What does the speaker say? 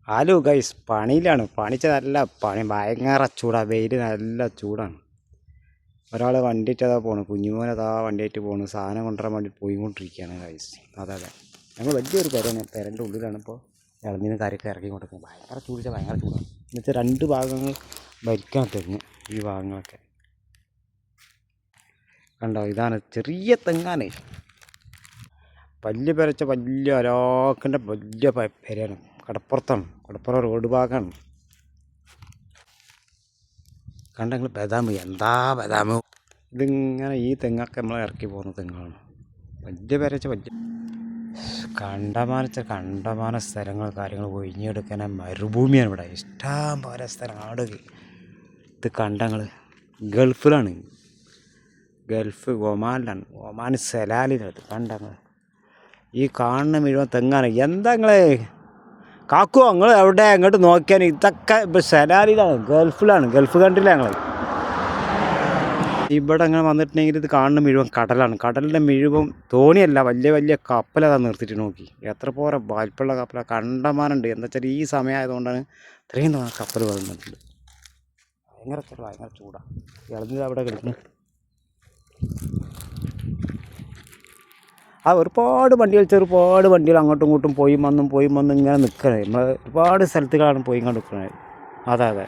Hello guys, പണിയിലാണ്. പണിച്ച നല്ല പണി, ഭയങ്കര ചൂടാണ്. വെയിൽ നല്ല ചൂടാണ്. ഒരാൾ വണ്ടിയിട്ട് അതാ പോണു, കുഞ്ഞുമോനതാ വണ്ടിയായിട്ട് പോണു. സാധനം കൊണ്ടുവരാൻ വേണ്ടി പോയിക്കൊണ്ടിരിക്കുകയാണ് ഗൈസ്. അതെ ഞങ്ങൾ വലിയൊരു പെരയാണ്, പെരൻ്റെ ഉള്ളിലാണ് ഇപ്പോൾ ഇളനീരും കാര്യമൊക്കെ ഇറക്കി കൊടുക്കുന്നത്. ഭയങ്കര ചൂടിച്ചാൽ ഭയങ്കര ചൂടാണ്. എന്നുവെച്ചാൽ 2 ഭാഗങ്ങൾ ഭരിക്കാൻ തെങ്ങ്. ഈ ഭാഗങ്ങളൊക്കെ കണ്ടോ, ഇതാണ് ചെറിയ തെങ്ങാണ്. വലിയ പെരച്ച വലിയ ഒരാക്കിൻ്റെ വലിയ പെരയാണ്. കടപ്പുറത്താണ്, കടപ്പുറം റോഡ് ഭാഗമാണ്. കണ്ടെങ്കിൽ ബദാമ്, എന്താ ബദാമ്. ഇതിങ്ങനെ ഈ തെങ്ങൊക്കെ നമ്മൾ ഇറക്കി പോകുന്ന തെങ്ങാണ്. വലിയ പെരച്ച വലിയ കണ്ടമാന സ്ഥലങ്ങൾ കാര്യങ്ങൾ ഒഴിഞ്ഞെടുക്കാൻ മരുഭൂമിയാണ് ഇവിടെ. ഇഷ്ടം പോലെ സ്ഥലം ആടുക. ഇത് കണ്ടങ്ങൾ ഗൾഫിലാണ്, ഗൾഫ് ഒമാനിലാണ്. ഒമാൻ സലാലിലാണ് കണ്ടങ്ങൾ. ഈ കാണുന്ന മുഴുവൻ തെങ്ങാണ്. എന്താ നിങ്ങളെ കാക്കുവോ, നിങ്ങൾ എവിടെ അങ്ങോട്ട് നോക്കിയാൽ ഇതൊക്കെ ഇപ്പോൾ സലാലിലാണ്, ഗൾഫിലാണ്, ഗൾഫ് കൺട്രിയിലാണ് ഞങ്ങൾ. ഇവിടെ അങ്ങനെ വന്നിട്ടുണ്ടെങ്കിൽ ഇത് കാണുന്ന മുഴുവൻ കടലാണ്. കടലിൻ്റെ മുഴുവൻ തോണിയല്ല, വലിയ വലിയ കപ്പലതാ നിർത്തിയിട്ട് നോക്കി. എത്ര പോരെ വലിപ്പമുള്ള കപ്പല കണ്ടമാനുണ്ട്. എന്താ വെച്ചാൽ ഈ സമയമായതുകൊണ്ടാണ് ഇത്രയും തോന്നുന്ന കപ്പൽ വന്നിട്ടുണ്ട്. ഭയങ്കര ചൂടാണ്. ഇളഞ്ഞത് അവിടെ കിടക്കുന്നു. ഒരുപാട് വണ്ടികൾ അങ്ങോട്ടും ഇങ്ങോട്ടും പോയി വന്നും ഇങ്ങനെ നിൽക്കണേ. നമ്മൾ ഒരുപാട് സ്ഥലത്തുകളാണ് പോയി കണ്ട് നിൽക്കുന്നത്. അതെ